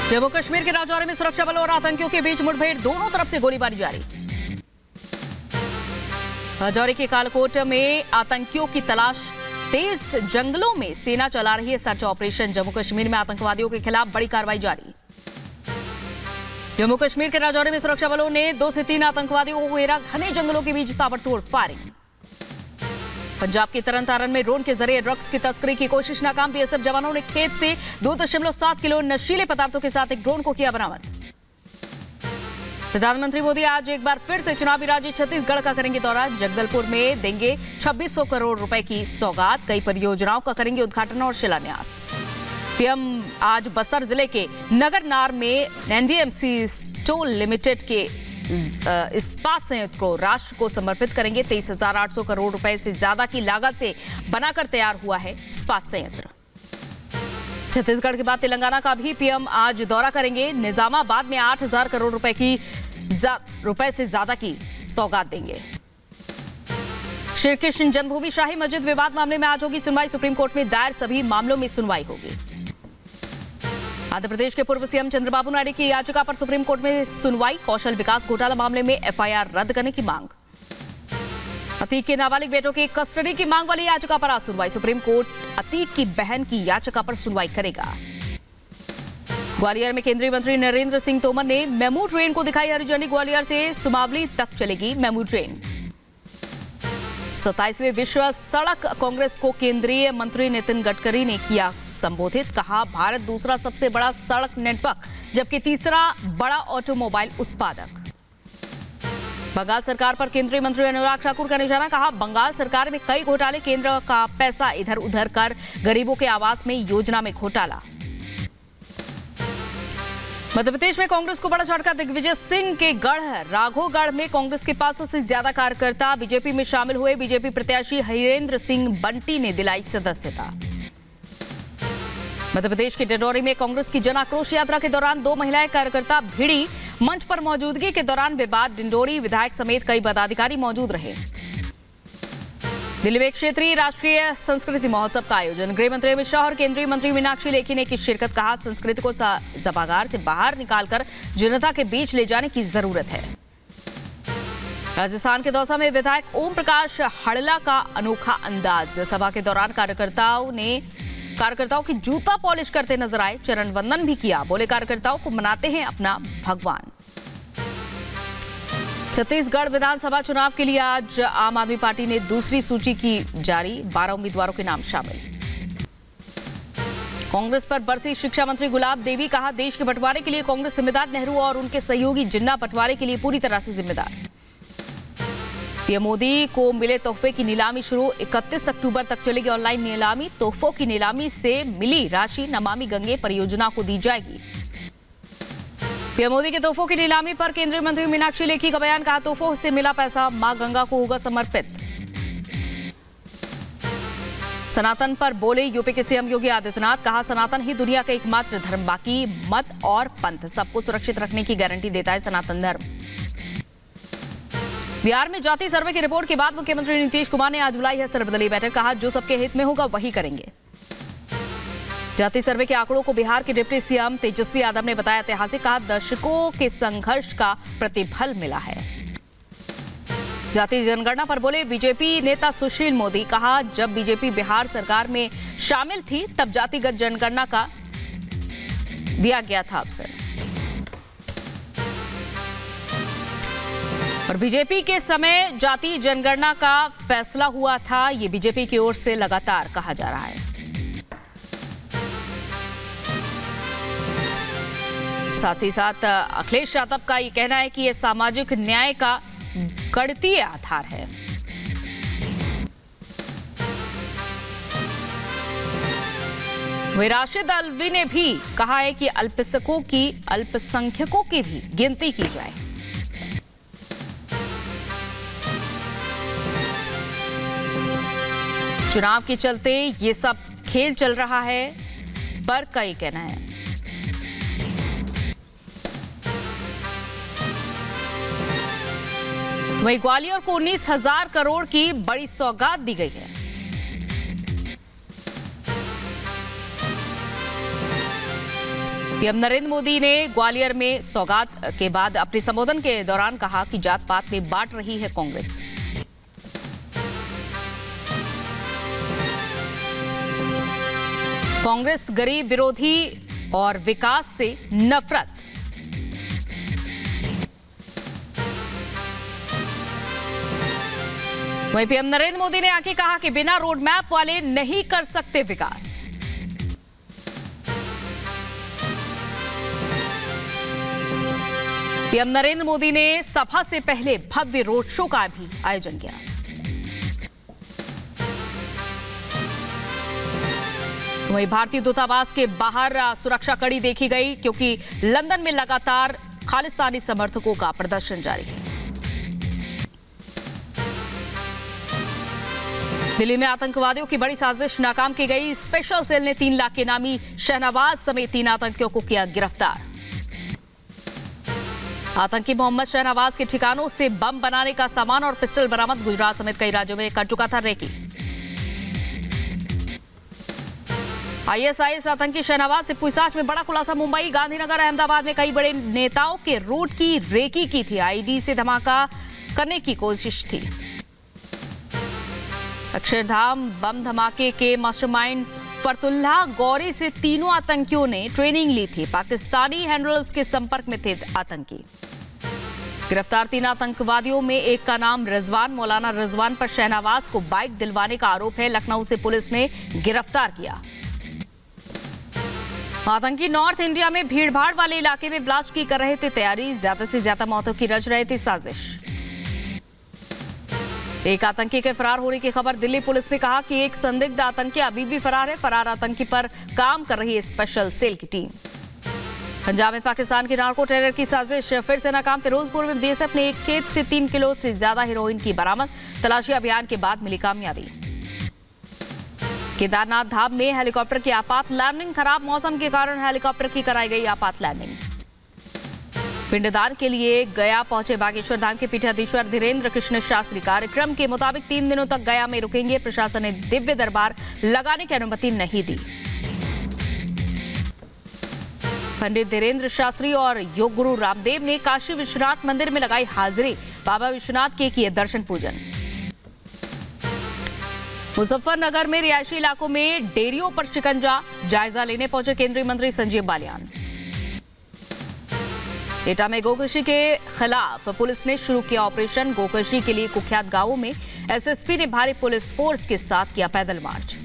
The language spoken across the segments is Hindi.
जम्मू कश्मीर के राजौरी में सुरक्षा बलों और आतंकियों के बीच मुठभेड़, दोनों तरफ से गोलीबारी जारी। राजौरी के कालकोट में आतंकियों की तलाश, तेज जंगलों में सेना चला रही है सर्च ऑपरेशन। जम्मू कश्मीर में आतंकवादियों के खिलाफ बड़ी कार्रवाई जारी। जम्मू कश्मीर के राजौरी में सुरक्षा बलों ने 2 से 3 आतंकवादियों को घेरा, घने जंगलों के बीच ताबड़तोड़ फायरिंग। पंजाब के तरन तारण में ड्रोन के जरिए ड्रग्स की तस्करी की कोशिश नाकाम। बीएसएफ जवानों ने खेत से 2.7 किलो नशीले पदार्थों के साथ एक ड्रोन को किया बरामद। प्रधानमंत्री मोदी आज एक बार फिर से चुनावी राज्य छत्तीसगढ़ का करेंगे दौरा। जगदलपुर में देंगे 2600 करोड़ रुपए की सौगात। कई परियोजनाओं का करेंगे उद्घाटन और शिलान्यास। पीएम आज बस्तर जिले के नगरनार में एनडीएमसी स्टील लिमिटेड के इस्पात संयंत्र को राष्ट्र को समर्पित करेंगे। 23,800 करोड़ रुपए से ज्यादा की लागत से बनाकर तैयार हुआ है इस्पात संयंत्र। छत्तीसगढ़ के बाद तेलंगाना का भी पीएम आज दौरा करेंगे। निजामाबाद में 8,000 करोड़ रुपए से ज्यादा की सौगात देंगे। श्री कृष्ण जन्मभूमि शाही मस्जिद विवाद मामले में आज होगी सुनवाई। सुप्रीम कोर्ट में दायर सभी मामलों में सुनवाई होगी। आंध्र प्रदेश के पूर्व सीएम चंद्रबाबू नायडू की याचिका पर सुप्रीम कोर्ट में सुनवाई। कौशल विकास घोटाला मामले में एफआईआर रद्द करने की मांग। अतीक के नाबालिग बेटों की कस्टडी की मांग वाली याचिका पर आज सुनवाई। सुप्रीम कोर्ट अतीक की बहन की याचिका पर सुनवाई करेगा। ग्वालियर में केंद्रीय मंत्री नरेंद्र सिंह तोमर ने मेमू ट्रेन को दिखाई हरी झंडी। ग्वालियर से सुमावली तक चलेगी मेमू ट्रेन। 27वें विश्व सड़क कांग्रेस को केंद्रीय मंत्री नितिन गडकरी ने किया संबोधित। कहा, भारत दूसरा सबसे बड़ा सड़क नेटवर्क जबकि तीसरा बड़ा ऑटोमोबाइल उत्पादक। बंगाल सरकार पर केंद्रीय मंत्री अनुराग ठाकुर का निशाना। कहा, बंगाल सरकार में कई घोटाले, केंद्र का पैसा इधर उधर कर गरीबों के आवास में योजना में घोटाला। मध्य प्रदेश में कांग्रेस को बड़ा झटका। दिग्विजय सिंह के गढ़ राघोगढ़ में कांग्रेस के 500 से ज्यादा कार्यकर्ता बीजेपी में शामिल हुए। बीजेपी प्रत्याशी हरीन्द्र सिंह बंटी ने दिलाई सदस्यता। मध्य प्रदेश के डिंडौरी में कांग्रेस की जन आक्रोश यात्रा के दौरान 2 महिलाएं कार्यकर्ता भिड़ी। मंच पर मौजूदगी के दौरान विवाद। डिंडौरी विधायक समेत कई पदाधिकारी मौजूद रहे। दिल्ली में क्षेत्रीय राष्ट्रीय संस्कृति महोत्सव का आयोजन। गृह मंत्री अमित शाह और केंद्रीय मंत्री मीनाक्षी लेखी ने की शिरकत। कहा, संस्कृति को सभागार से बाहर निकालकर जनता के बीच ले जाने की जरूरत है। राजस्थान के दौसा में विधायक ओम प्रकाश हड़ला का अनोखा अंदाज। सभा के दौरान कार्यकर्ताओं की जूता पॉलिश करते नजर आए। चरण वंदन भी किया। बोले, कार्यकर्ताओं को मनाते हैं अपना भगवान। छत्तीसगढ़ विधानसभा चुनाव के लिए आज आम आदमी पार्टी ने दूसरी सूची की जारी। 12 उम्मीदवारों के नाम शामिल। कांग्रेस पर बरसी शिक्षा मंत्री गुलाब देवी। कहा, देश के बंटवारे के लिए कांग्रेस जिम्मेदार। नेहरू और उनके सहयोगी जिन्ना बंटवारे के लिए पूरी तरह से जिम्मेदार। पीएम मोदी को मिले तोहफे की नीलामी शुरू। 31 अक्टूबर तक चलेगी ऑनलाइन नीलामी। तोहफों की नीलामी से मिली राशि नमामि गंगे परियोजना को दी जाएगी। पीएम मोदी के तोहफों की नीलामी पर केंद्रीय मंत्री मीनाक्षी लेखी का बयान। कहा, तोहफों से मिला पैसा मां गंगा को होगा समर्पित। सनातन पर बोले यूपी के सीएम योगी आदित्यनाथ। कहा, सनातन ही दुनिया का एकमात्र धर्म, बाकी मत और पंथ सबको सुरक्षित रखने की गारंटी देता है सनातन धर्म। बिहार में जाति सर्वे की रिपोर्ट के बाद मुख्यमंत्री नीतीश कुमार ने आज बुलाई है सर्वदलीय बैठक। कहा, जो सबके हित में होगा वही करेंगे। जाति सर्वे के आंकड़ों को बिहार के डिप्टी सीएम तेजस्वी यादव ने बताया ऐतिहासिक। कहा, दशकों के संघर्ष का प्रतिफल मिला है। जाति जनगणना पर बोले बीजेपी नेता सुशील मोदी। कहा, जब बीजेपी बिहार सरकार में शामिल थी तब जातिगत जनगणना का दिया गया था अवसर। और बीजेपी के समय जाति जनगणना का फैसला हुआ था। ये बीजेपी की ओर से लगातार कहा जा रहा है। साथ ही साथ अखिलेश यादव का ये कहना है कि यह सामाजिक न्याय का गणितीय आधार है। वहीं राशिद अल्वी ने भी कहा है कि अल्पसंख्यकों की भी गिनती की जाए। चुनाव के चलते ये सब खेल चल रहा है, पर का ये कहना है। वहीं ग्वालियर को 19,000 करोड़ की बड़ी सौगात दी गई है। पीएम नरेंद्र मोदी ने ग्वालियर में सौगात के बाद अपने संबोधन के दौरान कहा कि जात पात में बांट रही है कांग्रेस। कांग्रेस गरीब विरोधी और विकास से नफरत। वहीं पीएम नरेंद्र मोदी ने आगे कहा कि बिना रोड मैप वाले नहीं कर सकते विकास। पीएम नरेंद्र मोदी ने सभा से पहले भव्य रोड शो का भी आयोजन किया। वहीं भारतीय दूतावास के बाहर सुरक्षा कड़ी देखी गई, क्योंकि लंदन में लगातार खालिस्तानी समर्थकों का प्रदर्शन जारी है। दिल्ली में आतंकवादियों की बड़ी साजिश नाकाम की गई। स्पेशल सेल ने 3 लाख के नामी शहनवाज समेत 3 आतंकियों को किया गिरफ्तार। आतंकी मोहम्मद शहनवाज के ठिकानों से बम बनाने का सामान और पिस्टल बरामद। गुजरात समेत कई राज्यों में कर चुका था रेकी। आईएसआईएस आतंकी शहनवाज से पूछताछ में बड़ा खुलासा। मुंबई, गांधीनगर, अहमदाबाद में कई बड़े नेताओं के रूट की रेकी की थी। आईडी से धमाका करने की कोशिश थी। अक्षरधाम बम धमाके के मास्टरमाइंड फरतुल्लाह गौरी से तीनों आतंकियों ने ट्रेनिंग ली थी। पाकिस्तानी हैंडलर्स के संपर्क में थे आतंकी। गिरफ्तार 3 आतंकवादियों में एक का नाम रिजवान। मौलाना रिजवान पर शहनवाज को बाइक दिलवाने का आरोप है। लखनऊ से पुलिस ने गिरफ्तार किया। आतंकी नॉर्थ इंडिया में भीड़भाड़ वाले इलाके में ब्लास्ट की कर रहे थे तैयारी। ज्यादा से ज्यादा मौतों की रच रहे थे साजिश। एक आतंकी के फरार होने की खबर। दिल्ली पुलिस ने कहा कि एक संदिग्ध आतंकी अभी भी फरार है। फरार आतंकी पर काम कर रही है स्पेशल सेल की टीम। पंजाब में पाकिस्तान की नार्को टेरर की साजिश फिर से नाकाम। फिरोजपुर में बीएसएफ ने एक खेत से 3 किलो से ज्यादा हेरोइन की बरामद। तलाशी अभियान के बाद मिली कामयाबी। केदारनाथ धाम में हेलीकॉप्टर की आपात लैंडिंग। खराब मौसम के कारण हेलीकॉप्टर की कराई गई आपात लैंडिंग। पिंडदान के लिए गया पहुंचे बागेश्वर धाम के पीठाधीश्वर धीरेन्द्र कृष्ण शास्त्री। कार्यक्रम के मुताबिक 3 दिनों तक गया में रुकेंगे। प्रशासन ने दिव्य दरबार लगाने की अनुमति नहीं दी। पंडित धीरेन्द्र शास्त्री और योग गुरु रामदेव ने काशी विश्वनाथ मंदिर में लगाई हाजिरी। बाबा विश्वनाथ के किए दर्शन पूजन। मुजफ्फरनगर में रिहायशी इलाकों में डेयरियों पर शिकंजा। जायजा लेने पहुंचे केंद्रीय मंत्री संजीव बालियान। एटा में गोकशी के खिलाफ पुलिस ने शुरू किया ऑपरेशन। गोकशी के लिए कुख्यात गांवों में एसएसपी ने भारी पुलिस फोर्स के साथ किया पैदल मार्च।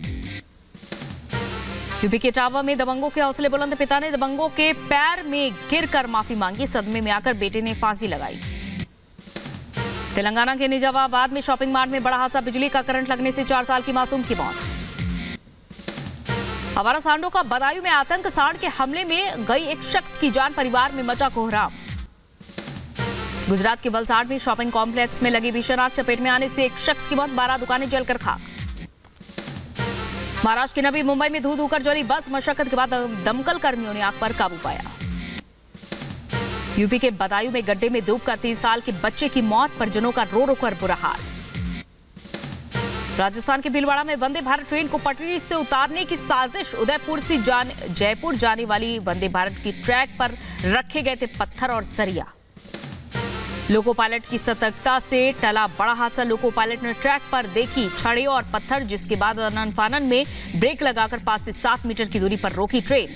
यूपी के इटावा में दबंगों के हौसले बुलंद। पिता ने दबंगों के पैर में गिरकर माफी मांगी। सदमे में आकर बेटे ने फांसी लगाई। तेलंगाना के निजामाबाद में शॉपिंग मार्ट में बड़ा हादसा। बिजली का करंट लगने से 4 साल की मासूम की मौत। आवारा सांडों का बदायूं में आतंक। सांड के हमले में गई एक शख्स की जान। परिवार में मचा कोहराम। गुजरात के वलसाड में शॉपिंग कॉम्प्लेक्स में लगी भीषण आग। चपेट में आने से एक शख्स की मौत। 12 दुकानें जलकर खाक। महाराष्ट्र की नवी मुंबई में धू धू कर जली बस। मशक्कत के बाद दमकल कर्मियों ने आग पर काबू पाया। यूपी के बदायूं में गड्ढे में डूबकर 3 साल के बच्चे की मौत। परिजनों का रो रो कर बुरा हाल। राजस्थान के भीलवाड़ा में वंदे भारत ट्रेन को पटरी से उतारने की साजिश। उदयपुर से जयपुर जाने वाली वंदे भारत की ट्रैक पर रखे गए थे पत्थर और सरिया। लोको पायलट की सतर्कता से टला बड़ा हादसा। लोको पायलट ने ट्रैक पर देखी छड़े और पत्थर, जिसके बाद अनन फानन में ब्रेक लगाकर 5 से 7 मीटर की दूरी पर रोकी ट्रेन।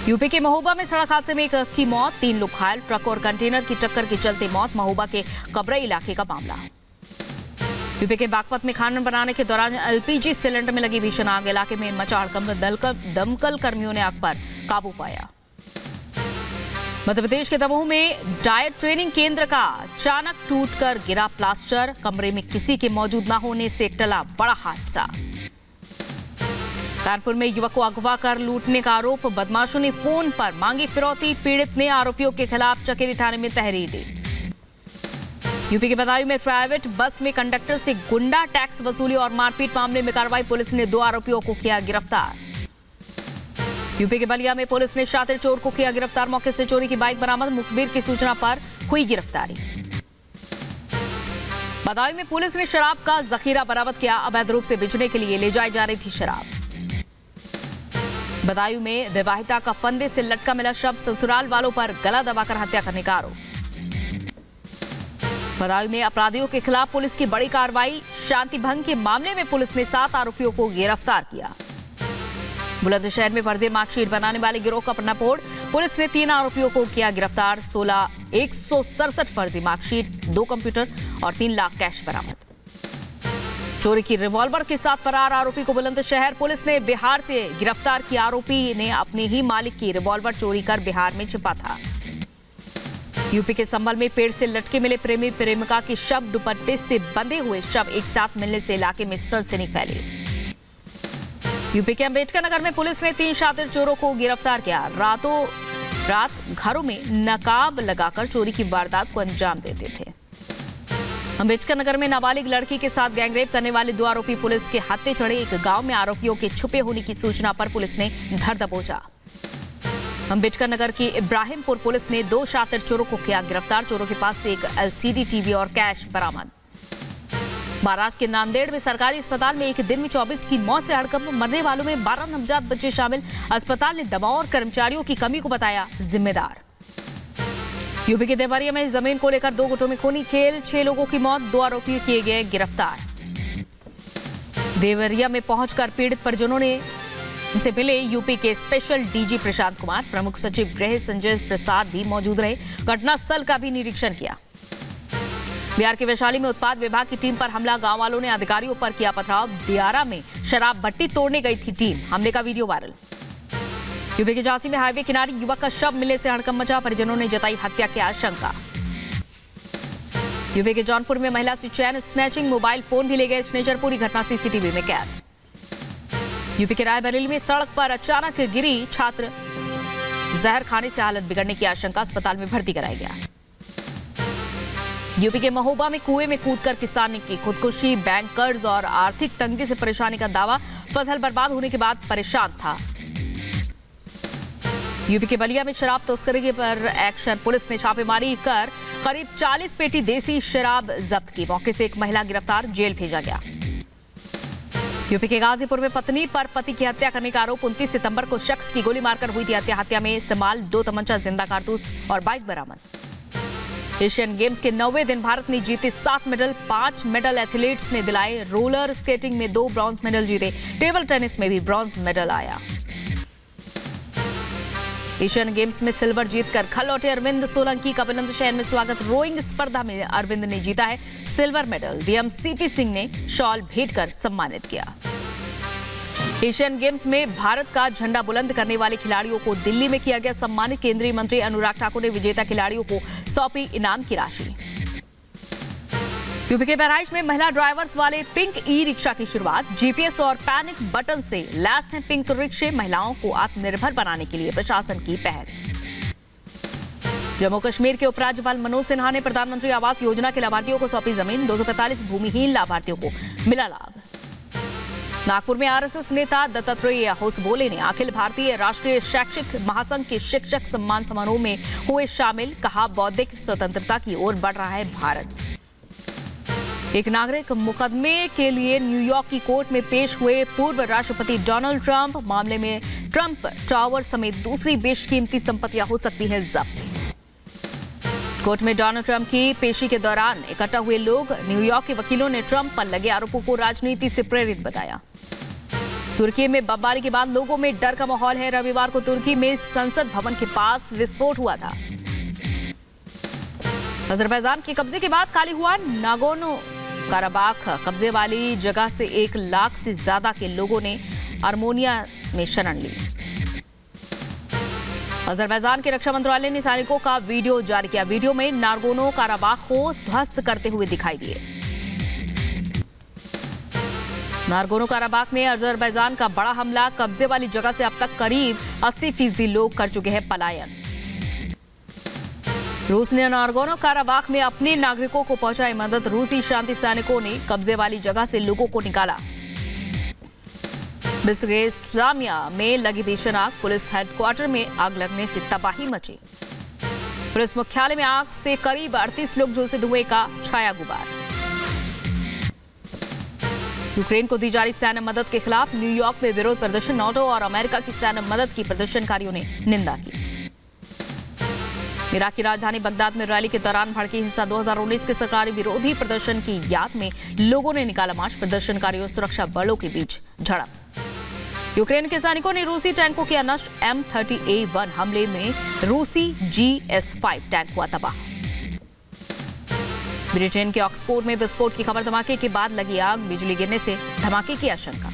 यूपी के महोबा में सड़क हादसे में एक की मौत। 3 लोग घायल। ट्रक और कंटेनर की टक्कर के चलते मौत। महोबा के कबरई इलाके का मामला। यूपी के बागपत में खाना बनाने के दौरान एलपीजी सिलेंडर में लगी भीषण आग। इलाके में मचा हड़कंप। दमकल कर्मियों ने आग पर काबू पाया। मध्य प्रदेश के दमोह में डाइट ट्रेनिंग केंद्र का अचानक टूटकर गिरा प्लास्टर। कमरे में किसी के मौजूद न होने से टला बड़ा हादसा। कानपुर में युवक को अगवा कर लूटने का आरोप। बदमाशों ने फोन पर मांगी फिरौती। पीड़ित ने आरोपियों के खिलाफ चकेरी थाने में तहरीर दी। यूपी के बदायूं में प्राइवेट बस में कंडक्टर से गुंडा टैक्स वसूली और मारपीट मामले में कार्रवाई। पुलिस ने 2 आरोपियों को किया गिरफ्तार। यूपी के बलिया में पुलिस ने शातिर चोर को किया गिरफ्तार। मौके से चोरी की बाइक बरामद। मुखबिर की सूचना पर हुई गिरफ्तारी। बदायूं में पुलिस ने शराब का जखीरा बरामद किया। अवैध रूप से बेचने के लिए ले जाई जा रही थी शराब। बदायूं में विवाहिता का फंदे से लटका मिला शव, ससुराल वालों पर गला दबाकर हत्या करने का आरोप। बदायूं में अपराधियों के खिलाफ पुलिस की बड़ी कार्रवाई, शांति भंग के मामले में पुलिस ने 7 आरोपियों को गिरफ्तार किया। बुलंदशहर में फर्जी मार्कशीट बनाने वाले गिरोह का पन्नाफोड़, पुलिस ने 3 आरोपियों को किया गिरफ्तार। 167 फर्जी मार्कशीट, 2 कंप्यूटर और 3 लाख कैश बरामद। चोरी की रिवॉल्वर के साथ फरार आरोपी को बुलंदशहर पुलिस ने बिहार से गिरफ्तार किया। आरोपी ने अपने ही मालिक की रिवॉल्वर चोरी कर बिहार में छिपा था। यूपी के संभल में पेड़ से लटके मिले प्रेमी प्रेमिका के शव, दुपट्टे से बंधे हुए शव एक साथ मिलने से इलाके में सनसनी फैली। यूपी के अंबेडकर नगर में पुलिस ने 3 शातिर चोरों को गिरफ्तार किया। रातों रात घरों में नकाब लगाकर चोरी की वारदात को अंजाम देते थे। अंबेडकर नगर में नाबालिग लड़की के साथ गैंगरेप करने वाले 2 आरोपी पुलिस के हत्थे चढ़े। एक गांव में आरोपियों के छुपे होने की सूचना पर पुलिस ने धर दबोचा। अंबेडकर नगर की इब्राहिमपुर पुलिस ने 2 शातिर चोरों को किया गिरफ्तार। चोरों के पास से एक LCD टीवी और कैश बरामद। महाराष्ट्र के नांदेड़ में सरकारी अस्पताल में एक दिन में 24 की मौत से हड़कंप, मरने वालों में 12 नवजात बच्चे शामिल। अस्पताल ने दवाओं और कर्मचारियों की कमी को बताया जिम्मेदार। यूपी के देवरिया में जमीन को लेकर 2 गुटों में खूनी खेल, 6 लोगों की मौत, 2 आरोपी किए गए गिरफ्तार। देवरिया में पहुंचकर पीड़ित परिजनों ने उनसे मिले यूपी के स्पेशल डीजी प्रशांत कुमार, प्रमुख सचिव गृह संजय प्रसाद भी मौजूद रहे। घटनास्थल का भी निरीक्षण किया। बिहार के वैशाली में उत्पाद विभाग की टीम पर हमला, गांव वालों ने अधिकारियों पर किया पथराव। दियारा में शराब भट्टी तोड़ने गई थी टीम, हमले का वीडियो वायरल। यूपी के झांसी में हाईवे किनारे युवक का शव मिलने से हड़कंप मचा, परिजनों ने जताई हत्या की आशंका। यूपी के जौनपुर में महिला से चैन स्नैचिंग, मोबाइल फोन भी ले गए स्नेचर, पूरी घटना सीसीटीवी में कैद। यूपी के रायबरेली में सड़क पर अचानक गिरी छात्र, जहर खाने से हालत बिगड़ने की आशंका, अस्पताल में भर्ती कराया गया। यूपी के महोबा में कुएं में कूदकर किसान ने की खुदकुशी, बैंक कर्ज और आर्थिक तंगी से परेशानी का दावा, फसल बर्बाद होने के बाद परेशान था। यूपी के बलिया में शराब तस्करी पर एक्शन, पुलिस ने छापेमारी कर करीब 40 पेटी देसी शराब जब्त की। मौके से एक महिला गिरफ्तार, जेल भेजा गया। यूपी के गाजीपुर में पत्नी पर पति की हत्या करने का आरोप, 29 सितंबर को शख्स की गोली मारकर हुई थी हत्या। हत्या में इस्तेमाल 2 तमंचा, जिंदा कारतूस और बाइक बरामद। एशियन गेम्स के 9वें दिन भारत ने जीते 7 मेडल, 5 मेडल एथलीट्स ने दिलाए। रोलर स्केटिंग में 2 ब्रॉन्ज मेडल जीते, टेबल टेनिस में भी ब्रॉन्ज मेडल आया। एशियन गेम्स में सिल्वर जीतकर खल लौटे अरविंद सोलंकी का बुलंदशहर में स्वागत। रोइंग स्पर्धा में अरविंद ने जीता है silver medal. DM CP Singh ने शॉल भेंट कर सम्मानित किया। एशियन गेम्स में भारत का झंडा बुलंद करने वाले खिलाड़ियों को दिल्ली में किया गया सम्मानित। केंद्रीय मंत्री अनुराग ठाकुर ने विजेता खिलाड़ियों को सौंपी इनाम की राशि। यूपी के बहराइच में महिला ड्राइवर्स वाले पिंक ई रिक्शा की शुरुआत, जीपीएस और पैनिक बटन से लैस हैं पिंक रिक्शे। महिलाओं को आत्मनिर्भर बनाने के लिए प्रशासन की पहल। जम्मू कश्मीर के उपराज्यपाल मनोज सिन्हा ने प्रधानमंत्री आवास योजना के लाभार्थियों को सौंपी जमीन, 245 भूमिहीन लाभार्थियों को मिला लाभ। नागपुर में आरएसएस नेता दत्तात्रेय होसबोले ने अखिल भारतीय राष्ट्रीय शैक्षिक महासंघ के शिक्षक सम्मान समारोह में हुए शामिल, कहा बौद्धिक स्वतंत्रता की ओर बढ़ रहा है भारत। एक नागरिक मुकदमे के लिए न्यूयॉर्क की कोर्ट में पेश हुए पूर्व राष्ट्रपति डोनाल्ड ट्रंप, मामले में ट्रंप टावर समेत दूसरी बेशकीमती संपत्तियां हो सकती हैं जब्त। कोर्ट में डोनाल्ड ट्रंप की पेशी के दौरान इकट्ठा हुए लोग, न्यूयॉर्क के वकीलों ने ट्रंप पर लगे आरोपों को राजनीति से प्रेरित बताया। तुर्की में बमबारी के बाद लोगों में डर का माहौल है। रविवार को तुर्की में संसद भवन के पास विस्फोट हुआ था। अजरबैजान के कब्जे के बाद खाली हुआ नागोर्नो काराबाख, कब्जे वाली जगह से 1 लाख से ज्यादा के लोगों ने आर्मेनिया में शरण ली। अजरबैजान के रक्षा मंत्रालय ने सैनिकों का वीडियो जारी किया। वीडियो में नागोर्नो काराबाख को ध्वस्त करते हुए दिखाई दिए। नागोर्नो काराबाख में अजरबैजान का बड़ा हमला, कब्जे वाली जगह से अब तक करीब 80% लोग कर चुके हैं पलायन। रूस ने नागोर्नो काराबाख में अपने नागरिकों को पहुंचाई मदद। रूसी शांति सैनिकों ने कब्जे वाली जगह से लोगों को निकाला। बिस्गे इस्लामिया में लगी भीषण आग, पुलिस हेडक्वार्टर में आग लगने से तबाही मची। पुलिस मुख्यालय में आग से करीब 38 लोग झुलसे, धुएं का छाया गुबार। यूक्रेन को दी जा रही सैन्य मदद के खिलाफ न्यूयॉर्क में विरोध प्रदर्शन। नाटो और अमेरिका की सैन्य मदद की प्रदर्शनकारियों ने निंदा की। इराक की राजधानी बगदाद में रैली के दौरान भड़की हिंसा। 2019 के सरकारी विरोधी प्रदर्शन की याद में लोगों ने निकाला मार्च। प्रदर्शनकारियों और सुरक्षा बलों के बीच झड़प। यूक्रेन के सैनिकों ने रूसी टैंकों किया नष्ट। M30A1 हमले में रूसी GS5 टैंक हुआ तबाह। ब्रिटेन के ऑक्सफोर्ड में विस्फोट की खबर। धमाके के बाद लगी आग, बिजली गिरने से धमाके की आशंका।